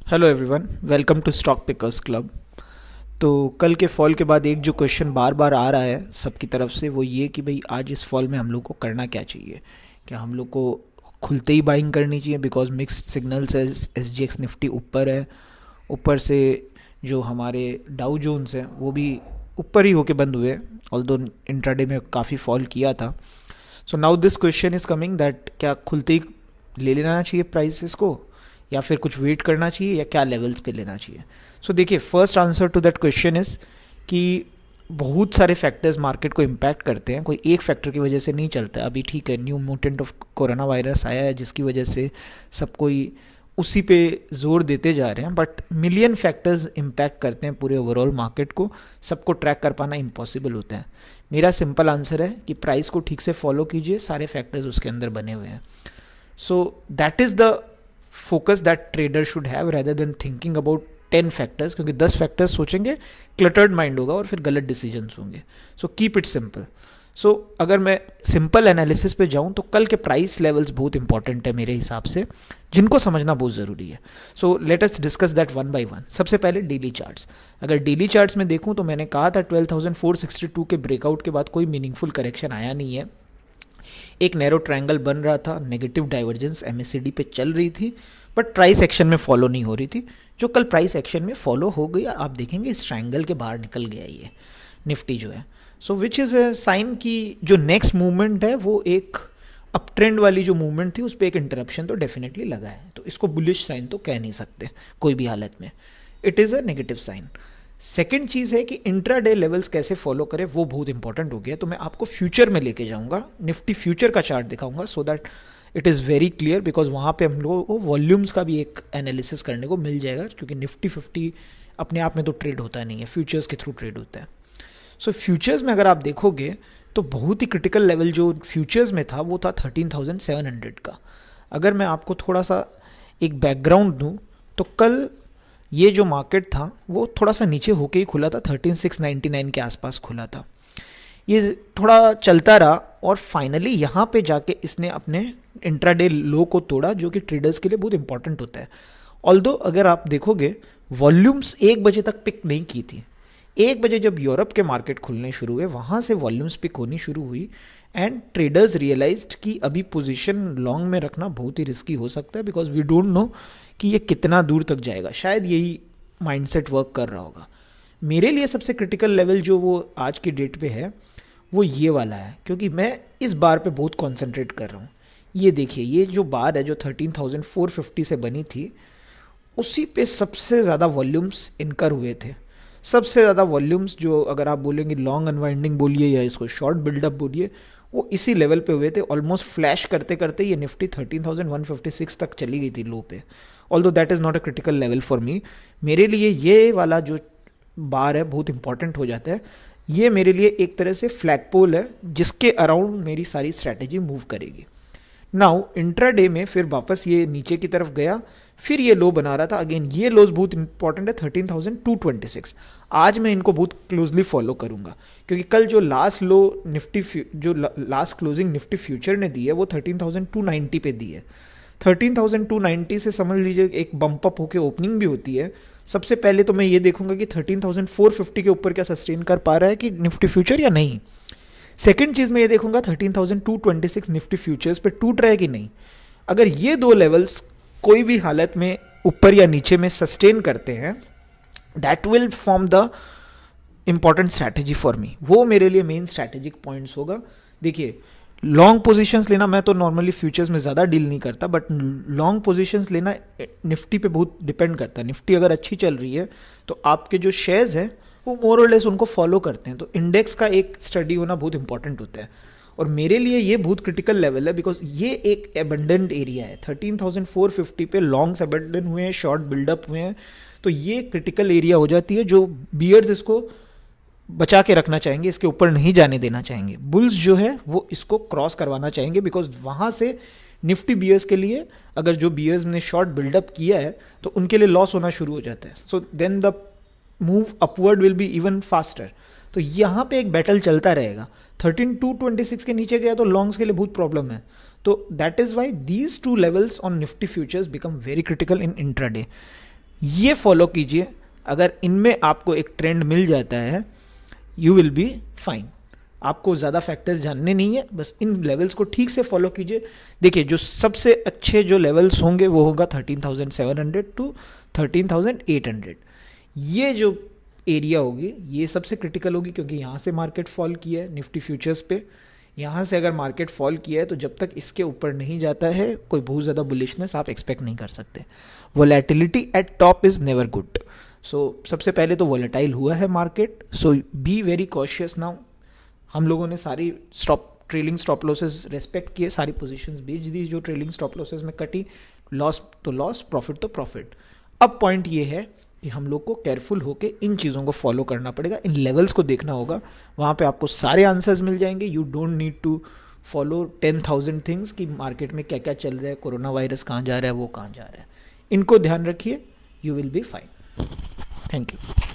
Hello everyone, welcome to stock pickers club. तो कल के फॉल के बाद एक जो क्वेश्चन बार बार आ रहा है सबकी तरफ से वो ये कि भाई आज इस फॉल में हम लोग को करना क्या चाहिए। क्या हम लोग को खुलते ही बाइंग करनी चाहिए बिकॉज मिक्स्ड सिग्नल्स है, SGX निफ्टी ऊपर है, ऊपर से जो हमारे डाउ जोन्स हैं वो भी ऊपर ही होके बंद हुए, ऑल्दो इंट्राडे में काफ़ी फॉल किया था। So now this question is coming that क्या खुलते ही ले लेना चाहिए प्राइसेस को या फिर कुछ वेट करना चाहिए या क्या लेवल्स पे लेना चाहिए। सो देखिए, first answer to that question is कि बहुत सारे फैक्टर्स मार्केट को इम्पैक्ट करते हैं, कोई एक फैक्टर की वजह से नहीं चलता है। अभी ठीक है, new mutant of corona virus आया है जिसकी वजह से सब कोई उसी पे जोर देते जा रहे हैं, बट मिलियन फैक्टर्स इम्पैक्ट करते हैं पूरे ओवरऑल मार्केट को। सबको ट्रैक कर पाना इम्पॉसिबल होता है। मेरा सिंपल आंसर है कि प्राइस को ठीक से फॉलो कीजिए, सारे फैक्टर्स उसके अंदर बने हुए हैं। So that is the focus that trader should have rather than thinking about 10 factors, क्योंकि 10 फैक्टर्स सोचेंगे क्लटर्ड माइंड होगा और फिर गलत डिसीजंस होंगे। So keep it simple. So अगर मैं सिंपल एनालिसिस पे जाऊं तो कल के प्राइस लेवल्स बहुत इंपॉर्टेंट है मेरे हिसाब से, जिनको समझना बहुत ज़रूरी है। So let us discuss that one by one. सबसे पहले डेली चार्ट्स। अगर डेली चार्ट्स में देखूं तो मैंने कहा था 12,462 के ब्रेकआउट के बाद कोई मीनिंगफुल करेक्शन आया नहीं है। एक नैरो ट्रायंगल बन रहा था, नेगेटिव डाइवर्जेंस MACD पे चल रही थी, बट प्राइस एक्शन में फॉलो नहीं हो रही थी, जो कल प्राइस एक्शन में फॉलो हो गई। आप देखेंगे इस ट्रायंगल के बाहर निकल गया ये निफ्टी जो है। सो विच इज़ ए साइन कि जो नेक्स्ट मूवमेंट है वो एक अप ट्रेंड वाली जो मूवमेंट थी उस पर एक इंटरप्शन तो डेफिनेटली लगा है। तो इसको बुलिश साइन तो कह नहीं सकते कोई भी हालत में, it is a negative sign. Second चीज़ है कि इंट्राडे लेवल्स कैसे फॉलो करें, वो बहुत इंपॉर्टेंट हो गया। तो मैं आपको फ्यूचर में लेके जाऊंगा, निफ्टी फ्यूचर का चार्ट दिखाऊंगा so that it is very clear, because वहाँ पे हम लोगों को वॉल्यूम्स का भी एक एनालिसिस करने को मिल जाएगा, क्योंकि निफ्टी 50 अपने आप में तो ट्रेड होता नहीं है, फ्यूचर्स के थ्रू ट्रेड होता है। सो फ्यूचर्स में अगर आप देखोगे तो बहुत ही क्रिटिकल लेवल जो फ्यूचर्स में था वो था 13,700 का। अगर मैं आपको थोड़ा सा एक बैकग्राउंड दूँ तो कल ये जो मार्केट था वो थोड़ा सा नीचे होके ही खुला था, 13,699 के आसपास खुला था। ये थोड़ा चलता रहा और फाइनली यहाँ पे जाके इसने अपने इंट्राडे लो को तोड़ा, जो कि ट्रेडर्स के लिए बहुत इंपॉर्टेंट होता है। ऑल्दो अगर आप देखोगे वॉल्यूम्स 1 बजे तक पिक नहीं की थी। 1 बजे जब यूरोप के मार्केट खुलने शुरू हुए वहाँ से वॉल्यूम्स पिक होनी शुरू हुई एंड ट्रेडर्स रियलाइज्ड कि अभी पोजीशन लॉन्ग में रखना बहुत ही रिस्की हो सकता है, बिकॉज वी डोंट नो कि ये कितना दूर तक जाएगा। शायद यही माइंडसेट वर्क कर रहा होगा। मेरे लिए सबसे क्रिटिकल लेवल जो वो आज की डेट पे है वो ये वाला है, क्योंकि मैं इस बार पे बहुत कॉन्सेंट्रेट कर रहा हूँ। ये देखिए, ये जो बार है जो 13,450 से बनी थी उसी पे सबसे ज़्यादा वॉल्यूम्स इनकर हुए थे। सबसे ज़्यादा वॉल्यूम्स जो अगर आप बोलेंगे लॉन्ग अनवाइंडिंग बोलिए या इसको शॉर्ट बिल्डअप बोलिए, वो इसी लेवल पे हुए थे। ऑलमोस्ट फ्लैश करते करते ये निफ्टी 13,156 तक चली गई थी लो पे। Although that is not a critical level for me. मेरे लिए ये वाला जो बार है बहुत इंपॉर्टेंट हो जाता है। ये मेरे लिए एक तरह से फ्लैग पोल है जिसके अराउंड मेरी सारी स्ट्रैटेजी मूव करेगी। नाउ इंट्राडे में फिर वापस ये नीचे की तरफ गया, फिर ये लो बना रहा था। अगेन ये लोज बहुत इंपॉर्टेंट है, 13,226। आज मैं इनको बहुत क्लोजली फॉलो करूंगा, क्योंकि कल जो लास्ट लो निफ्टी जो लास्ट क्लोजिंग निफ्टी फ्यूचर ने दी है वो 13,290 पे दी है। 13,290 से समझ लीजिए एक बम्प अप होकर ओपनिंग भी होती है। सबसे पहले तो मैं ये देखूंगा कि 13,450 के ऊपर क्या सस्टेन कर पा रहा है कि निफ्टी फ्यूचर या नहीं। सेकेंड चीज़ मैं ये देखूंगा 13,226 निफ्टी फ्यूचर्स पे टूट रहा है कि नहीं। अगर ये दो लेवल्स कोई भी हालत में ऊपर या नीचे में सस्टेन करते हैं, that will form the important strategy for me. वो मेरे लिए मेन स्ट्रैटेजिक पॉइंट्स होगा। देखिए, लॉन्ग पोजीशंस लेना, मैं तो नॉर्मली फ्यूचर्स में ज़्यादा डील नहीं करता, बट लॉन्ग पोजीशंस लेना निफ्टी पे बहुत डिपेंड करता है। निफ्टी अगर अच्छी चल रही है तो आपके जो शेयर्स हैं वो मोर और लेस उनको फॉलो करते हैं। तो इंडेक्स का एक स्टडी होना बहुत इंपॉर्टेंट होता है, और मेरे लिए ये बहुत क्रिटिकल लेवल है, बिकॉज ये एक एबंडेंट एरिया है। 13,450 पे लॉन्ग्स एबंडन हुए हैं, शॉर्ट बिल्डअप हुए हैं, तो ये क्रिटिकल एरिया हो जाती है जो बियर्स इसको बचा के रखना चाहेंगे, इसके ऊपर नहीं जाने देना चाहेंगे। बुल्स जो है वो इसको क्रॉस करवाना चाहेंगे, बिकॉज वहाँ से निफ्टी बियर्स के लिए, अगर जो बियर्स ने शॉर्ट बिल्डअप किया है तो उनके लिए लॉस होना शुरू हो जाता है। So then the move upward will be even faster. तो यहाँ पे एक बैटल चलता रहेगा। 13,226 के नीचे गया तो लॉन्ग्स के लिए बहुत प्रॉब्लम है। तो that is why these two levels on Nifty futures become very critical in intraday. ये फॉलो कीजिए। अगर इनमें आपको एक ट्रेंड मिल जाता है, यू विल बी फाइन। आपको ज़्यादा फैक्टर्स जानने नहीं है, बस इन लेवल्स को ठीक से फॉलो कीजिए। देखिए, जो सबसे अच्छे जो लेवल्स होंगे वो होगा 13,700 टू 13,800। ये जो एरिया होगी ये सबसे क्रिटिकल होगी, क्योंकि यहाँ से मार्केट फॉल किया है निफ्टी फ्यूचर्स पे। यहाँ से अगर मार्केट फॉल किया है तो जब तक इसके ऊपर नहीं जाता है कोई बहुत ज़्यादा बुलिशनेस आप एक्सपेक्ट नहीं कर सकते। Volatility at top is never good. So सबसे पहले तो वोलेटाइल हुआ है market, so be very cautious now. हम लोगों ने सारी ट्रेलिंग स्टॉप लॉसेस रेस्पेक्ट किए, सारी पोजीशंस बेच दी जो ट्रेलिंग स्टॉप लॉसेस में कटी। लॉस तो लॉस, प्रॉफिट तो प्रॉफिट। अब पॉइंट ये है कि हम लोग को केयरफुल होकर इन चीज़ों को फॉलो करना पड़ेगा, इन लेवल्स को देखना होगा। वहाँ पे आपको सारे आंसर्स मिल जाएंगे। You don't need to follow 10,000 things कि मार्केट में क्या क्या चल रहा है, कोरोना वायरस कहाँ जा रहा है, वो कहाँ जा रहा है। इनको ध्यान रखिए, you will be fine. Thank you.